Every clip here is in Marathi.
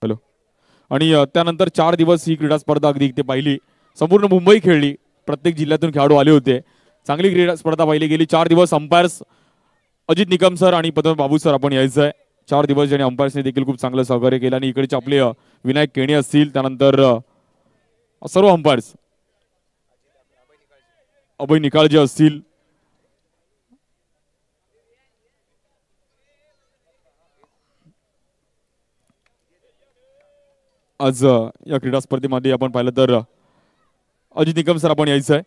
हॅलो. आणि त्यानंतर 4 दिवस ही क्रीडा स्पर्धा अगदी ते पाहिली. संपूर्ण मुंबई खेळली. प्रत्येक जिल्ह्यातून खेळाडू आले होते. चांगली क्रीडा स्पर्धा पाहिली गेली. 4 दिवस अंपायर्स अजित निकम सर आणि पद्मनाभ बाबू सर आपण यायचं आहे. 4 दिवस ज्यांनी अंपायर्सने देखील खूप चांगलं सहकार्य केलं आणि इकडचे आपले विनायक केणे असतील, त्यानंतर सर्व अंपायर्स अभय निकाळजे असतील, आज या क्रीडा स्पर्धेमध्ये आपण पाहिलं तर अजित निकम सर आपण यायचं आहे.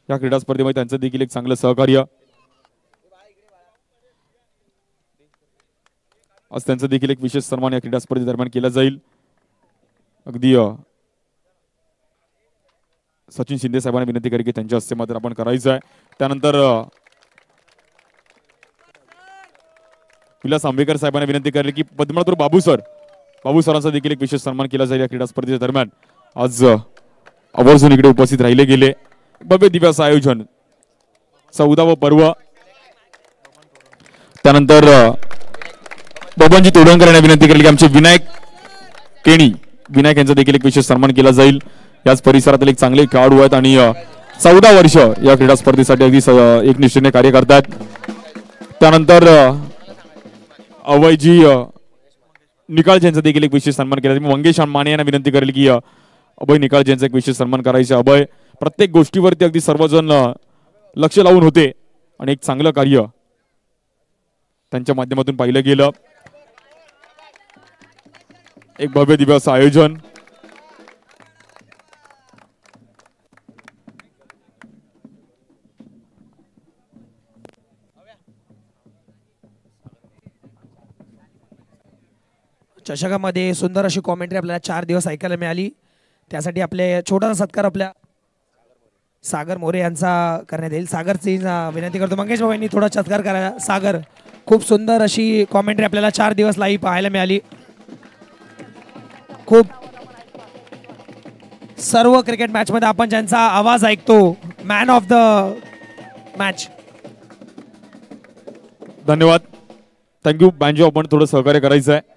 या क्रीडा स्पर्धेमध्ये त्यांचं देखील एक चांगलं सहकार्य. आज त्यांचा देखील एक विशेष सन्मान या क्रीडा स्पर्धेदरम्यान केला जाईल. अगदी सचिन शिंदे साहेबांना विनंती करी की त्यांच्या हस्ते मात्र आपण करायचं आहे. त्यानंतर विलास आंबेकर साहेबांना विनंती करली की पद्मनाभ बाबू सरांचा देखील एक विशेष सन्मान केला जाईल या क्रीडा स्पर्धेच्या दरम्यान. आज आवर्जून इकडे उपस्थित राहिले गेले. भव्य दिव्य असं आयोजन 14व पर्व. त्यानंतर बबनजी तोडणकर यांना विनंती केली की आमचे विनायक यांचा देखील एक विशेष सन्मान केला जाईल. याच परिसरातील एक चांगले खेळाडू आहेत आणि 14 वर्ष या क्रीडा स्पर्धेसाठी अगदी एकनिष्ठेने कार्य करतात. त्यानंतर अभयजी निकाळजे यांचा देखील एक विशेष सन्मान केला. मी मंगेश माने यांना विनंती करेल की अभय निकाळजे यांचा एक विशेष सन्मान करायचा. अभय प्रत्येक गोष्टीवरती अगदी सर्वजण लक्ष लावून होते आणि एक चांगलं कार्य त्यांच्या माध्यमातून पाहिलं गेलं. एक भव्य दिव्य असं आयोजन. चषकामध्ये सुंदर अशी कॉमेंट्री आपल्याला 4 दिवस ऐकायला मिळाली. त्यासाठी आपले छोटासा सत्कार आपल्या सागर मोरे यांचा करण्यात येईल. सागरची विनंती करतो मंगेश भाऊ यांनी थोडा सत्कार करा. सागर, खूप सुंदर अशी कॉमेंट्री आपल्याला 4 दिवस लाईव्ह पाहायला मिळाली. खूप सर्व क्रिकेट मॅच मध्ये आपण ज्यांचा आवाज ऐकतो, मॅन ऑफ द मॅच. धन्यवाद, थँक्यू बँजो. आपण थोडं सहकार्य करायचं आहे.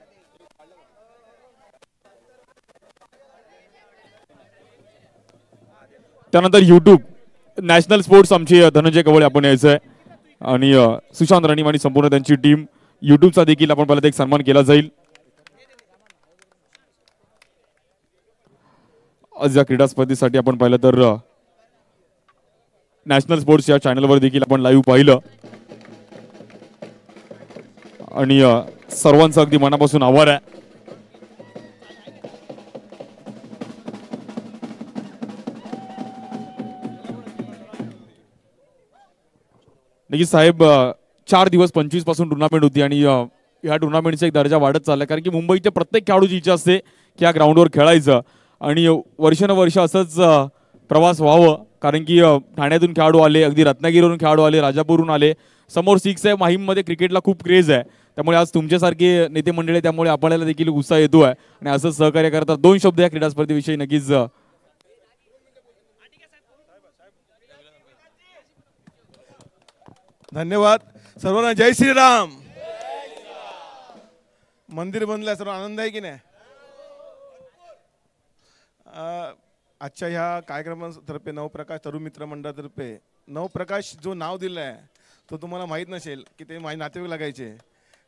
त्यानंतर युट्यूब नॅशनल स्पोर्ट्स आमचे धनंजय कवळे आपण यायचं आहे आणि सुशांत राणीम आणि संपूर्ण त्यांची टीम. युट्यूबचा देखील आपण पहिला एक सन्मान केला जाईल. आज या क्रीडा स्पर्धेसाठी आपण पाहिलं तर नॅशनल स्पोर्ट्स या चॅनलवर देखील आपण लाईव्ह पाहिलं आणि सर्वांचं अगदी मनापासून आभार आहे. नक्कीच साहेब, 4 दिवस 25 पासून टुर्नामेंट होती आणि या टुर्नामेंटचा एक दर्जा वाढत चालला, कारण की मुंबईच्या प्रत्येक खेळाडूची इच्छा असते की या ग्राउंडवर खेळायचं आणि वर्षानुवर्ष असंच प्रवास व्हावं. कारण की ठाण्यातून खेळाडू आले, अगदी रत्नागिरीवरून खेळाडू आले, राजापूरहून आले. समोर 6 आहे. माहीममध्ये क्रिकेटला खूप क्रेज आहे. त्यामुळे आज तुमच्यासारखे नेते मंडळी, त्यामुळे आपल्याला देखील उत्साह येतो आहे आणि असंच सहकार्य करतात. 2 शब्द या क्रीडा स्पर्धेविषयी नक्कीच. धन्यवाद सर्वांना. जय श्रीराम. मंदिर बनलं, सर्व आनंद आहे की नाही. आजच्या ह्या कार्यक्रमातर्फे नवप्रकाश तरुण मित्र मंडळातर्फे नवप्रकाश जो नाव दिलं आहे तो तुम्हाला माहीत नसेल की ते माझे नातेवाईक लागायचे,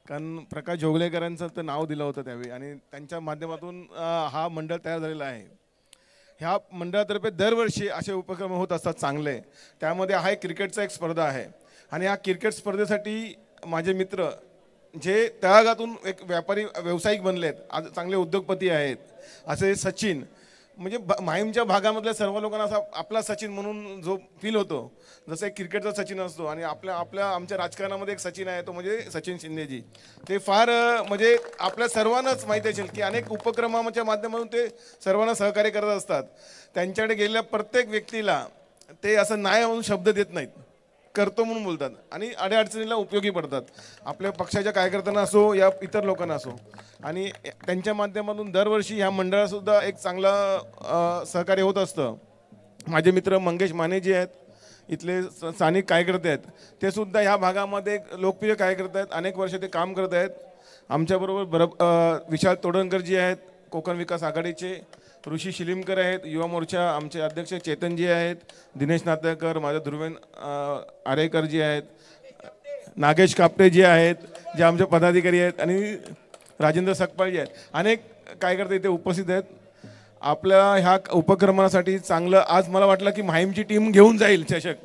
कारण प्रकाश जोगलेकरांचं तर नाव दिलं होतं त्यावेळी आणि त्यांच्या माध्यमातून हा मंडळ तयार झालेला आहे. ह्या मंडळातर्फे दरवर्षी असे उपक्रम होत असतात चांगले. त्यामध्ये हा एक क्रिकेटचा एक स्पर्धा आहे आणि या क्रिकेट स्पर्धेसाठी माझे मित्र जे तळागातून एक व्यावसायिक बनलेत, आज चांगले उद्योगपती आहेत, असे सचिन, म्हणजे माहीमच्या भागामधल्या सर्व लोकांना असा आपला सचिन म्हणून जो फील होतो, जसं एक क्रिकेटचा सचिन असतो आणि आमच्या राजकारणामध्ये एक सचिन आहे, तो म्हणजे सचिन शिंदेजी. ते फार म्हणजे आपल्या सर्वांनाच माहिती असेल की अनेक उपक्रमाच्या माध्यमातून ते सर्वांना सहकार्य करत असतात. त्यांच्याकडे गेलेल्या प्रत्येक व्यक्तीला ते असं नाही म्हणून शब्द देत नाहीत, करतो म्हणून बोलतात आणि अडीअडचणीला उपयोगी पडतात. आपल्या पक्षाच्या कार्यकर्त्यांना असो या इतर लोकांना असो. आणि त्यांच्या माध्यमातून दरवर्षी ह्या मंडळासुद्धा एक चांगला सहकार्य होत असतं. माझे मित्र मंगेश माने जे आहेत, इथले स्थानिक कार्यकर्ते आहेत, ते सुद्धा ह्या भागामध्ये लोकप्रिय कार्यकर्ते आहेत. अनेक वर्ष ते काम करत आहेत आमच्याबरोबर विशाल तोडणकर जी आहेत कोकण विकास आघाडीचे, ऋषी शिलिमकर आहेत युवा मोर्चा आमचे अध्यक्ष, चेतनजी आहेत, दिनेश नातेकर, माझे ध्रुवेन आरेकर जी आहेत, नागेश कापटे जी आहेत, जे आमचे पदाधिकारी आहेत, आणि राजेंद्र सकपाळ जी आहेत. अनेक कार्यकर्ते इथे उपस्थित आहेत. आपल्या ह्या उपक्रमासाठी चांगलं आज मला वाटलं की माहीमची टीम घेऊन जाईल चषक.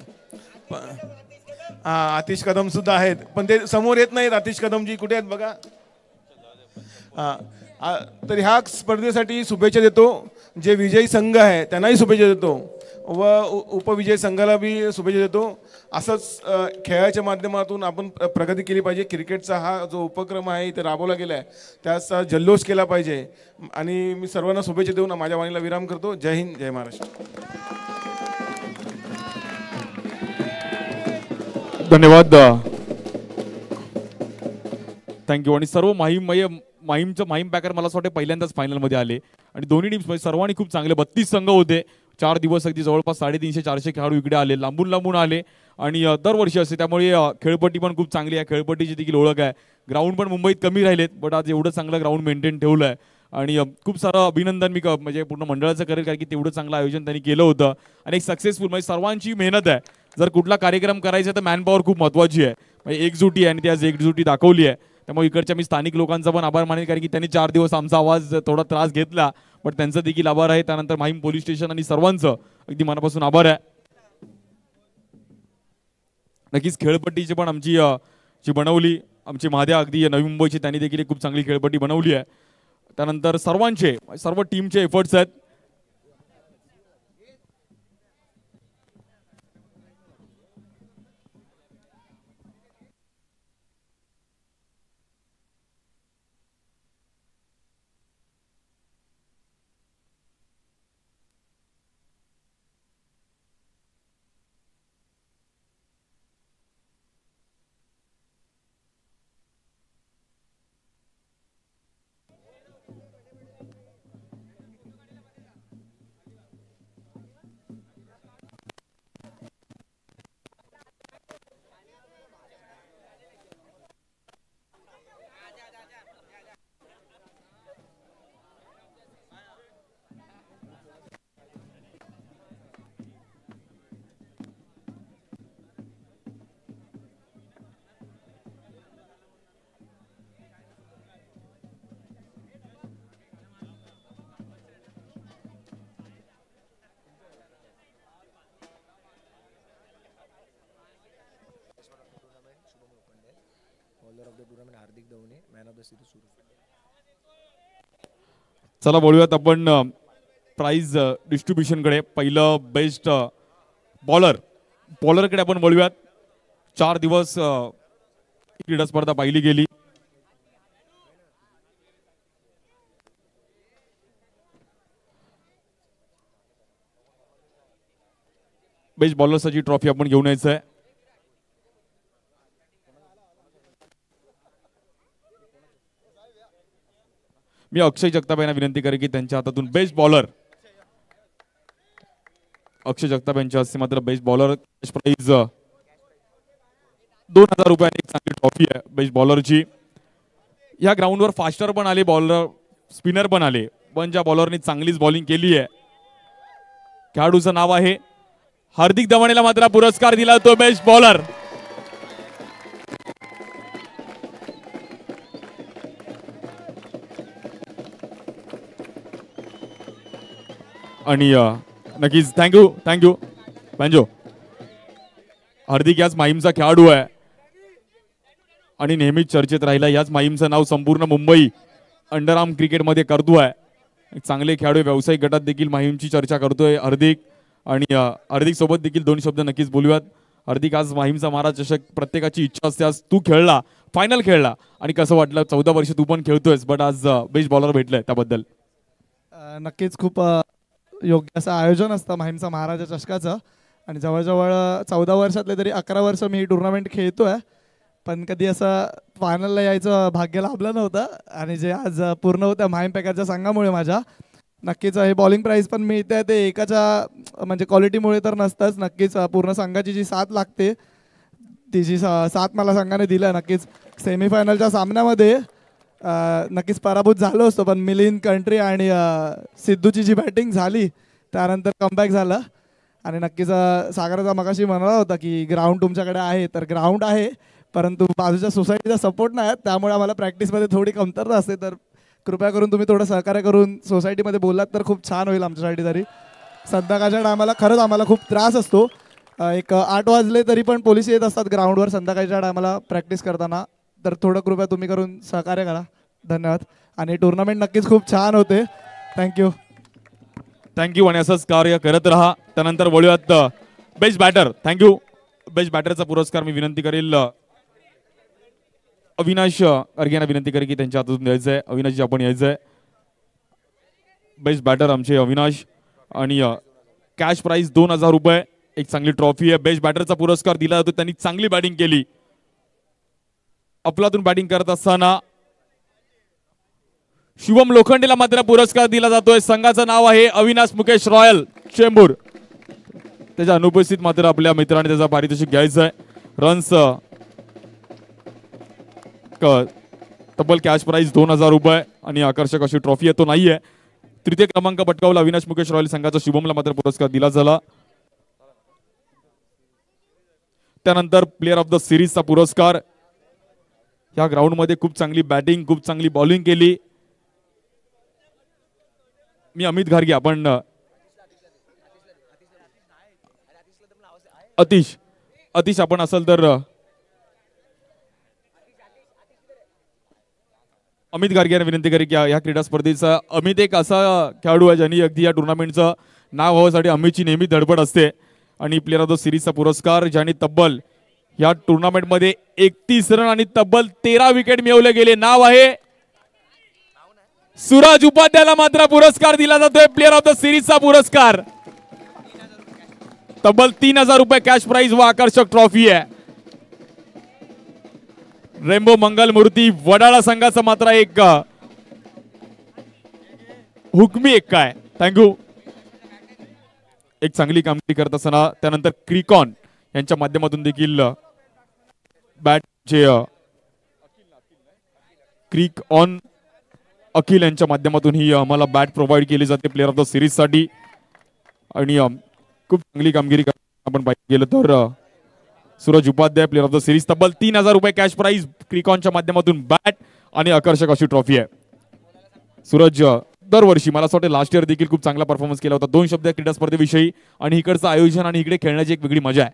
आतिश कदम सुद्धा आहेत, पण ते समोर येत नाहीत. आतिश कदमजी कुठे आहेत बघा. तर ह्या स्पर्धेसाठी शुभेच्छा देतो. जे विजयी संघ आहे त्यांनाही शुभेच्छा देतो व उपविजयी संघाला बी शुभेच्छा देतो. असंच खेळाच्या माध्यमातून आपण प्रगती केली पाहिजे. क्रिकेटचा हा जो उपक्रम आहे इथे राबवला गेला आहे त्याचा जल्लोष केला पाहिजे. आणि मी सर्वांना शुभेच्छा देऊन माझ्या वाणीला विराम करतो. जय हिंद, जय महाराष्ट्र. धन्यवाद, थँक्यू. आणि सर्व माहीम पॅकर मला असं वाटतं पहिल्यांदाच फायनलमध्ये आले आणि दोन्ही टीम्स सर्वांनी खूप चांगले 32 संघ होते. 4 दिवस अगदी जवळपास 350-400 खेळाडू इकडे आले, लांबून आले आणि दरवर्षी असते. त्यामुळे खेळपट्टी पण खूप चांगली आहे. खेळपट्टीची देखील ओळख आहे. ग्राउंड पण मुंबईत कमी राहिलेत, बट आज एवढं चांगलं ग्राउंड मेंटेन ठेवलं आहे आणि खूप सारं अभिनंदन मी म्हणजे पूर्ण मंडळाचं करेल, कारण की तेवढं चांगलं आयोजन त्यांनी केलं होतं आणि एक सक्सेसफुल म्हणजे सर्वांची मेहनत आहे. जर कुठला कार्यक्रम करायचा तर मॅनपॉवर खूप महत्त्वाची आहे. म्हणजे एकजुटी आहे आणि ती आज एकजुटी दाखवली आहे. त्यामुळे इकडच्या मी स्थानिक लोकांचा पण आभार मानेल, कारण की त्यांनी 4 दिवस आमचा आवाज थोडा त्रास घेतला, पण त्यांचा देखील आभार आहे. त्यानंतर माहीम पोलीस स्टेशन आणि सर्वांचं अगदी मनापासून आभार आहे. नक्कीच खेळपट्टीची पण आमची जी बनवली आमची महाद्या अगदी नवी मुंबईची, त्यांनी देखील खूप चांगली खेळपट्टी बनवली आहे. त्यानंतर सर्व टीमचे एफर्ट्स आहेत. चला बोलूयात आपण प्राइज डिस्ट्रीब्युशन कडे. पहिलं बेस्ट बॉलरकडे आपण बोलूयात. 4 दिवस क्रीडा स्पर्धा पाहिली गेली. बेस्ट बॉलरसाठी ट्रॉफी आपण घेऊन यायचं आहे. मी अक्षय जगताप यांना विनंती करेन की त्यांच्या हातातून बेस्ट बॉलर अक्षय जगताप यांच्या हस्ते मात्र बेस्ट बॉलर प्राइज 2000 रुपयांनी एक चांगली ट्रॉफी आहे बेस्ट बॉलरची. या ग्राउंडवर फास्टर पण आले, बॉलर स्पिनर पण आले, पण ज्या बॉलरनी चांगलीच बॉलिंग केली आहे खेळाडूचं नाव आहे हार्दिक दवाणेला मात्र पुरस्कार दिला तो बेस्ट बॉलर. आणि नक्कीच थँक्यू बँजो. हार्दिक याच माहीमचा खेळाडू आहे आणि नेहमीच चर्चेत राहिला. याच माहीमचं नाव संपूर्ण मुंबई अंडरआर्म क्रिकेटमध्ये करतो आहे. चांगले खेळाडू व्यावसायिक गटात देखील माहीमची चर्चा करतोय हार्दिक. आणि हार्दिक सोबत देखील 2 शब्द नक्कीच बोलूयात. हार्दिक, आज माहीमचा महाराज चषक प्रत्येकाची इच्छा असते. आज तू खेळला, फायनल खेळला आणि कसं वाटलं? 14 वर्ष तू पण खेळतोयस, बट आज बेस्ट बॉलर भेटलाय त्याबद्दल. नक्कीच खूप योग्य असं आयोजन असतं माहीमचा महाराजा चषकाचं. आणि जवळजवळ 14 वर्षातले तरी 11 वर्ष मी ही टुर्नामेंट खेळतोय, पण कधी असं फायनलला यायचं भाग्य लाभलं नव्हतं. आणि जे आज पूर्ण होतं माहीम पॅकरच्या संघामुळे माझ्या, नक्कीच हे बॉलिंग प्राईज पण मिळते ते एकाच्या म्हणजे क्वालिटीमुळे तर नसतंच. नक्कीच पूर्ण संघाची जी साथ लागते तिची साथ मला संघाने दिलं. नक्कीच सेमीफायनलच्या सामन्यामध्ये नक्कीच पराभूत झालो असतो, पण मिलिंद कंट्री आणि सिद्धूची जी बॅटिंग झाली त्यानंतर कमबॅक झालं. आणि नक्कीच सागरचा मगाशी म्हणाला होता की ग्राउंड तुमच्याकडे आहे, तर ग्राउंड आहे परंतु बाजूच्या सोसायटीचा सपोर्ट नाही आहे, त्यामुळे आम्हाला प्रॅक्टिसमध्ये थोडी कमतरता असते. तर कृपया करून तुम्ही थोडं सहकार्य करून सोसायटीमध्ये बोललात तर खूप छान होईल आमच्यासाठी. तरी संध्याकाळच्या टायमाला खरंच आम्हाला खूप त्रास असतो. एक 8 वाजले तरी पण पोलीस येत असतात ग्राउंडवर संध्याकाळच्या टायमाला प्रॅक्टिस करताना. तर थोडं कृपया तुम्ही करून सहकार्य करा. धन्यवाद. आणि टुर्नामेंट नक्कीच खूप छान होते. थँक्यू. थँक्यू आणि असंच कार्य करत राहा. त्यानंतर वळूयात बेस्ट बॅटर. थँक्यू. बेस्ट बॅटरचा पुरस्कार मी विनंती करेल अविनाश अर्गेना विनंती करेल की त्यांच्या हातून द्यायचं आहे. अविनाशजी आपण यायचं आहे. बेस्ट बॅटर आमचे अविनाश. आणि कॅश प्राइज 2000 रुपये, एक चांगली ट्रॉफी आहे. बेस्ट बॅटरचा पुरस्कार दिला जातो. त्यांनी चांगली बॅटिंग केली. अफलातून बॅटिंग करत असताना शुभम लोखंडेला मात्र पुरस्कार दिला जातोय. संघाचं नाव आहे अविनाश मुकेश रॉयल चेंबूर. त्याच्या अनुपस्थित मात्र आपल्या मित्राने त्याचा पारितोषिक घ्यायचं आहे. रन्स तब्बल कॅश प्राइज 2000 रुपये आणि आकर्षक अशी ट्रॉफी आहे. तो नाहीये. तृतीय क्रमांक पटकावला अविनाश मुकेश रॉयल संघाचा. शुभमला मात्र पुरस्कार दिला झाला. त्यानंतर प्लेअर ऑफ द सिरीजचा पुरस्कार. या ग्राउंड मध्ये खूप चांगली बॅटिंग, खूप चांगली बॉलिंग केली. मी अमित घारगे, आपण अतिश आपण असाल तर अमित गार्गे यांना विनंती करेल की या क्रीडा स्पर्धेचा अमित एक असा खेळाडू आहे ज्यांनी अगदी या टुर्नामेंटचं नाव व्हावसाठी अमितची नेहमी धडपड असते. आणि प्लेअर ऑफ द सिरीजचा पुरस्कार ज्यांनी तब्बल या टुर्नामेंटमध्ये 31 रन आणि तब्बल 13 विकेट मिळवले गेले, नाव आहे सूरज उपाध्यायला मात्र पुरस्कार दिला जातोय. प्लेअर ऑफ द सिरीजचा पुरस्कार. तब्बल 3000 रुपये कॅश प्राइज व आकर्षक ट्रॉफी आहे. रेम्बो मंगलमूर्ती वडाळा संघाचा मात्र एक हुकमी एक्का आहे. थँक्यू. एक चांगली कामगिरी करत असताना त्यानंतर क्रिकॉन यांच्या माध्यमातून देखील बॅटचे क्रिक ऑन अखिल यांच्या माध्यमातून ही आम्हाला बॅट प्रोव्हाइड केली जाते प्लेअर ऑफ द सिरीज साठी. आणि खूप चांगली कामगिरी आपण पाहिजे गेलं तर Suraj Upadhyay player of the series. तब्बल 3000 रुपये कॅश प्राइज क्रिकॉनच्या माध्यमातून बॅट आणि आकर्षक अशी ट्रॉफी आहे. सूरज दरवर्षी मला असं वाटतं लास्ट इयर देखील खूप चांगला परफॉर्मन्स केला होता. 2 शब्द क्रीडा स्पर्धेविषयी आणि इकडचं आयोजन आणि इकडे खेळण्याची एक वेगळी मजा आहे.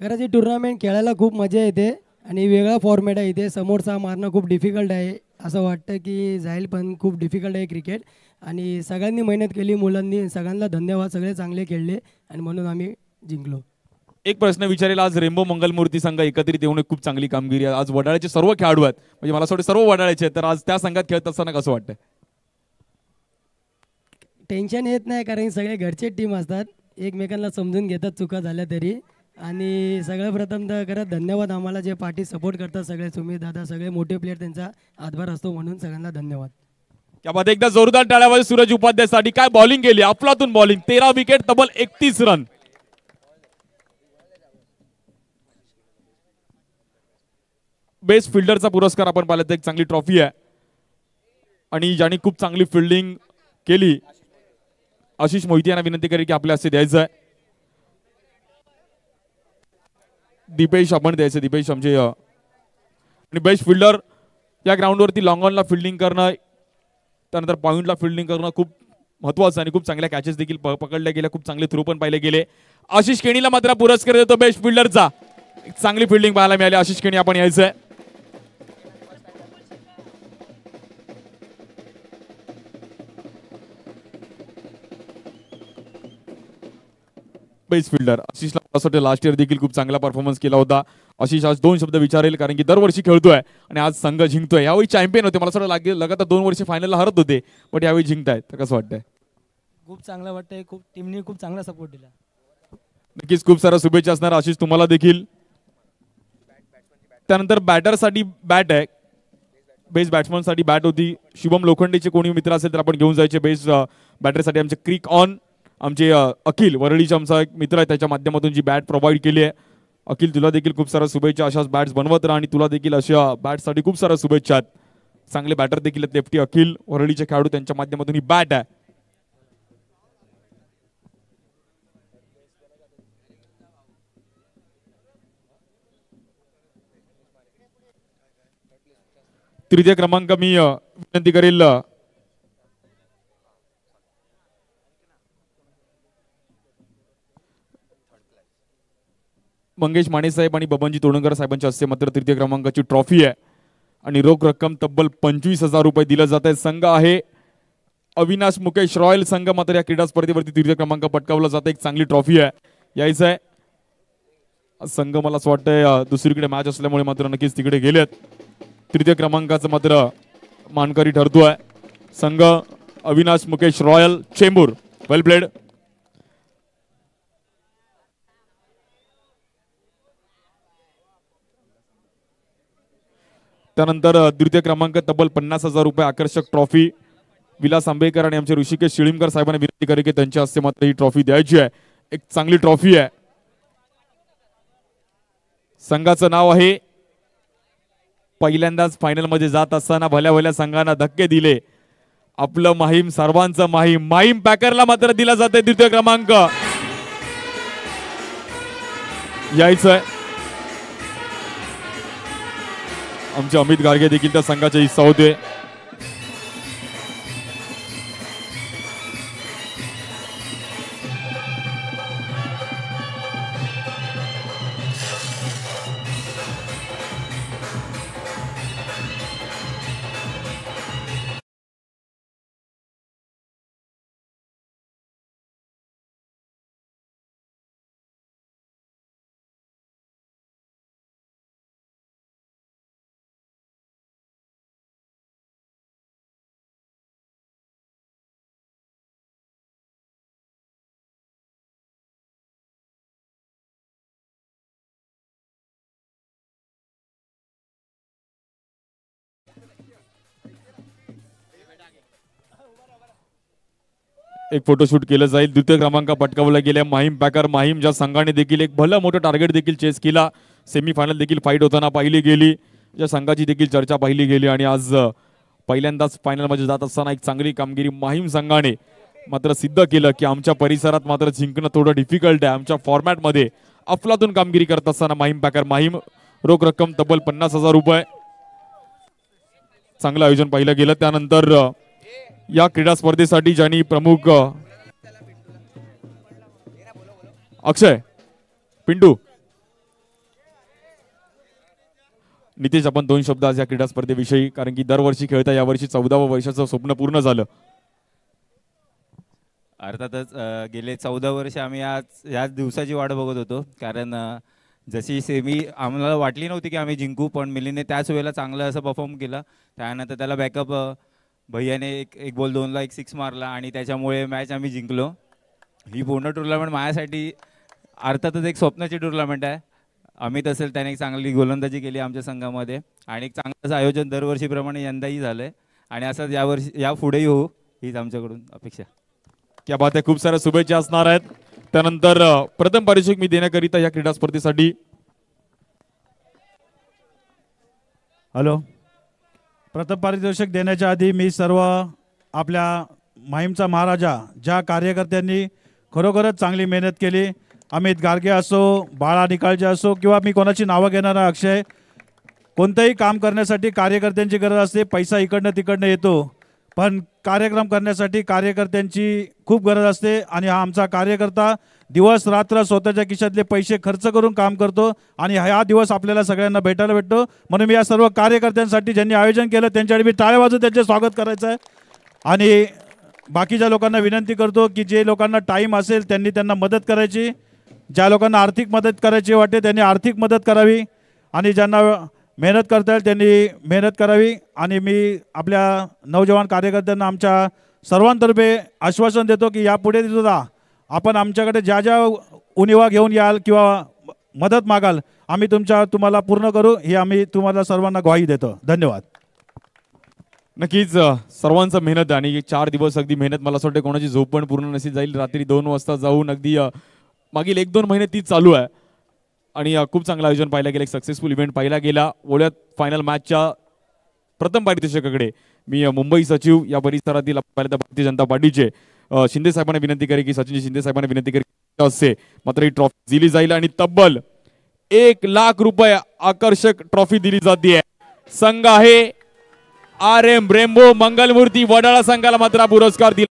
खरंच ही टुर्नामेंट खेळायला खूप मजा येते आणि वेगळा फॉर्मॅट आहे. इथे समोरचा मारणं खूप डिफिकल्ट आहे. असं वाटतं की जाईल पण खूप डिफिकल्ट आहे क्रिकेट. आणि सगळ्यांनी मेहनत केली, मुलांनी. सगळ्यांना धन्यवाद. सगळे चांगले खेळले आणि म्हणून आम्ही जिंकलो. एक प्रश्न विचारेल. आज रेम्बो मंगलमूर्ती संघ एकत्रित येऊन खूप चांगली कामगिरी आहे. आज वडाळ्याचे सर्व खेळाडू आहेत, म्हणजे मला असं वाटतं सर्व वडाळ्याचे आहेत. तर आज त्या संघात खेळत असताना कसं वाटतं? टेन्शन येत नाही कारण सगळे घरचे टीम असतात, एकमेकांना समजून घेतात चुका झाल्या तरी. आणि सगळं प्रथम तर खरंच धन्यवाद आम्हाला जे पार्टी सपोर्ट करतात सगळे. सुमित दादा सगळे मोठे प्लेयर, त्यांचा हातभार असतो म्हणून सगळ्यांना धन्यवाद. त्या बाद एकदा जोरदार टाळ्या सूरज उपाध्यायसाठी. काय बॉलिंग केली, अफलातून बॉलिंग. 13 विकेट, तब्बल 31 रन. बेस्ट फिल्डरचा पुरस्कार आपण पाहिलं तर एक चांगली ट्रॉफी आहे. आणि ज्यांनी खूप चांगली फिल्डिंग केली आशिष मोहिते यांना विनंती करेल की आपल्या हस्ते द्यायचं आहे. दीपेश आपण द्यायचं. दीपेश आमचे आणि बेस्ट फिल्डर. या ग्राउंडवरती लॉंग ऑनला फिल्डिंग करणं, त्यानंतर पॉइंटला फिल्डिंग करणं खूप महत्वाचं आणि खूप चांगल्या कॅचेस देखील पकडल्या गेल्या, खूप चांगले थ्रू पण पाहिले गेले. आशिष केणीला मात्र पुरस्कार देतो बेस्ट फिल्डरचा. चांगली फिल्डिंग पाहायला मिळाली. आशिष केणी आपण यायचं आहे. बेस्ट फिल्डर आशिषला असं लास्ट इयर देखील खूप चांगला परफॉर्मन्स केला होता. आशिष आज 2 शब्द विचारेल कारण की दरवर्षी खेळतोय आणि आज संघ जिंकतोय. यावेळी चॅम्पियन होते, मला असं लागेल लगातार 2 वर्षी फायनलला हरत होते, पण यावेळी जिंकतायत. तर कसं वाटतंय? खूप चांगलं वाटतंय. खूप टीमने खूप चांगला सपोर्ट दिला. नक्कीच खूप साऱ्या शुभेच्छा असणार आशिष तुम्हाला देखील. त्यानंतर बॅटरसाठी बॅट आहे. बेस्ट बॅट्समनसाठी बॅट होती. शुभम लोखंडेचे कोणी मित्र असेल तर आपण घेऊन जायचे. बेस्ट बॅटरसाठी आमचे क्रिक ऑन आमचे अखिल वरळीचे आमचा एक मित्र आहे, त्याच्या माध्यमातून जी बॅट प्रोव्हाइड केली आहे. अखिल तुला देखील खूप साऱ्या शुभेच्छा. अशाच बॅट्स बनवत राहा आणि तुला देखील अशा बॅटसाठी खूप साऱ्या शुभेच्छा आहेत. चांगले बॅटर देखील आहेत लेफ्टी अखिल वरळीचे खेळाडू, त्यांच्या माध्यमातून ही बॅट आहे. तृतीय क्रमांक मी विनंती करेल मंगेश माने साहेब आणि बबनजी तोडणकर साहेबांच्या हस्ते मात्र तृतीय क्रमांकाची ट्रॉफी आहे आणि रोख रक्कम तब्बल 25,000 रुपये दिलं जात आहे. संघ आहे अविनाश मुकेश रॉयल संघ मात्र या क्रीडा स्पर्धेवरती तृतीय क्रमांक पटकावला जातं. एक चांगली ट्रॉफी आहे, यायचं आहे. संघ मला असं वाटतंय दुसरीकडे मॅच असल्यामुळे मात्र नक्कीच तिकडे गेलेत. तृतीय क्रमांकाचं मात्र मानकरी ठरतोय संघ अविनाश मुकेश रॉयल चेंबूर. वेल प्लेड. त्यानंतर द्वितीय क्रमांक तब्बल 50,000 रुपये आकर्षक ट्रॉफी विलास आंबेकर आणि आमचे ऋषिकेश शिळीमकर साहेबांना विनंती करे की त्यांच्या हस्ते मात्र ही ट्रॉफी द्यायची आहे. एक चांगली ट्रॉफी आहे. संघाचं नाव आहे पहिल्यांदाच फायनल मध्ये जात असताना भल्या भल्या संघांना धक्के दिले. आपलं माहीम सर्वांचं माहीम माहीम पॅकरला मात्र दिला जाते द्वितीय क्रमांक. यायचंय. आमचे अमित गार्गे देखील त्या संघाचा हिस्सा होते. एक फोटोशूट केलं जाईल. द्वितीय क्रमांक पटकावला गेल्या माहीम पॅकर माहीम ज्या संघाने देखील एक भलं मोठं टार्गेट देखील चेस केला. सेमीफायनल देखील फाईट होताना पाहिली गेली, ज्या संघाची देखील चर्चा पाहिली गेली आणि आज पहिल्यांदाच फायनल मध्ये जात असताना एक चांगली कामगिरी माहीम संघाने मात्र सिद्ध केलं की आमच्या परिसरात मात्र जिंकणं थोडं डिफिकल्ट आहे. आमच्या फॉर्मॅटमध्ये अफलातून कामगिरी करत असताना माहीम पॅकर माहीम रोख रक्कम तब्बल 50,000 रुपये. चांगलं आयोजन पाहिलं गेलं. त्यानंतर या क्रीडा स्पर्धेसाठी ज्यांनी प्रमुख अक्षय पिंटू नितेश आपण 2 शब्द आज या क्रीडा स्पर्धेविषयी, कारण की दरवर्षी खेळता यावर्षी 14व्या वर्षाचं स्वप्न पूर्ण झालं. अर्थातच गेले 14 वर्ष आम्ही आज याच दिवसाची वाट बघत होतो, कारण जशी सेमी आम्हाला वाटली नव्हती की आम्ही जिंकू, पण मिलीने त्याच वेळेला चांगलं असं परफॉर्म केलं. त्यानंतर त्याला बॅकअप भैयाने एक बॉल 2ला एक 6 मारला आणि त्याच्यामुळे मॅच आम्ही जिंकलो. ही पूर्ण टुर्नामेंट माझ्यासाठी अर्थातच एक स्वप्नाची टुर्नामेंट आहे. अमित असेल त्याने एक चांगली गोलंदाजी केली आमच्या संघामध्ये आणि एक चांगलं आयोजन दरवर्षीप्रमाणे यंदाही झालंय आणि असंच यावर्षी यापुढेही होऊ हीच आमच्याकडून अपेक्षा. क्या बात आहे. खूप साऱ्या शुभेच्छा असणार आहेत. त्यानंतर प्रथम पारितोषिक मी देण्याकरिता या क्रीडा स्पर्धेसाठी हॅलो, प्रथम पारितोषिक देण्याच्या आधी मी सर्व आपल्या माहीमचा महाराजा ज्या कार्यकर्त्यांनी खरोखरच चांगली मेहनत केली, अमित गार्गे असो, बाळा निकाळजे असो किंवा मी कोणाची नावं घेणारा अक्षय, कोणतंही काम करण्यासाठी कार्यकर्त्यांची गरज असते. पैसा इकडनं तिकडनं येतो, पण कार्यक्रम करण्यासाठी कार्यकर्त्यांची खूप गरज असते आणि हा आमचा कार्यकर्ता दिवस रात्र स्वतःच्या खिशातले पैसे खर्च करून काम करतो आणि हा दिवस आपल्याला सगळ्यांना भेटायला भेटतो. म्हणून मी या सर्व कार्यकर्त्यांसाठी ज्यांनी आयोजन केलं त्यांच्यासाठी मी टाळ्या वाजवून त्यांचे स्वागत करायचं आहे आणि बाकीच्या लोकांना विनंती करतो की जे लोकांना टाईम असेल त्यांनी त्यांना मदत करायची, ज्या लोकांना आर्थिक मदत करायची वाटते त्यांनी आर्थिक मदत करावी आणि ज्यांना मेहनत करता येईल त्यांनी मेहनत करावी. आणि मी आपल्या नौजवान कार्यकर्त्यांना आमच्या सर्वांतर्फे आश्वासन देतो की यापुढे सुद्धा आपण आमच्याकडे ज्या ज्या उणिवा घेऊन याल किंवा मदत मागाल आम्ही तुम्हाला पूर्ण करू, ही आम्ही तुम्हाला सर्वांना ग्वाही देतो. धन्यवाद. नक्कीच सर्वांचं मेहनत आणि 4 दिवस अगदी मेहनत. मला असं वाटतं कोणाची झोप पण पूर्ण नसेल जाईल. रात्री 2 वाजता जाऊन अगदी मागील 1-2 महिने तीच चालू आहे आणि खूप चांगलं आयोजन पाहिलं गेलं. एक सक्सेसफुल इव्हेंट पाहिला गेला. ओळ्यात फायनल मॅचच्या प्रथम पारितोषिकाकडे मी मुंबई सचिव या परिसरातील पहिल्यांदा भारतीय जनता पार्टीचे शिंदे साहेबांना विनंती करेन की सचिनजी शिंदे साहेबांना विनंती करेन असते मात्र ही ट्रॉफी दिली जाईल आणि तब्बल 1,00,000 रुपये आकर्षक ट्रॉफी दिली जाते. संघ आहे RM रेम्बो मंगलमूर्ती वडाळा संघाला मात्र हा पुरस्कार दिला.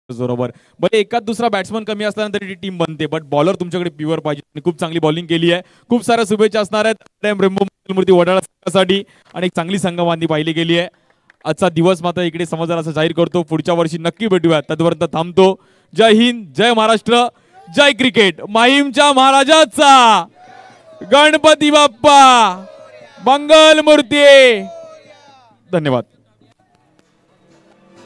बरोबर बरं एकाच दुसरा बॅट्समन कमी असल्यानंतर ती टीम बनते बट बॉलर तुमच्याकडे प्युअर पाहिजे आणि खूप चांगली बॉलिंग केली आहे. खूप साऱ्या शुभेच्छा असणार आहेत रेम्बो मूर्ती वडाळा संघासाठी आणि एक चांगली संघबांधी पाहिली गेली आहे. आजचा दिवस मात्र इकडे समजला असं जाहीर करतो. पुढच्या वर्षी नक्की भेटूया. तोपर्यंत थांबतो. जय हिंद, जय महाराष्ट्र, जय क्रिकेट. माहीमच्या महाराजाचा गणपती बाप्पा मंगल मूर्ती. धन्यवाद.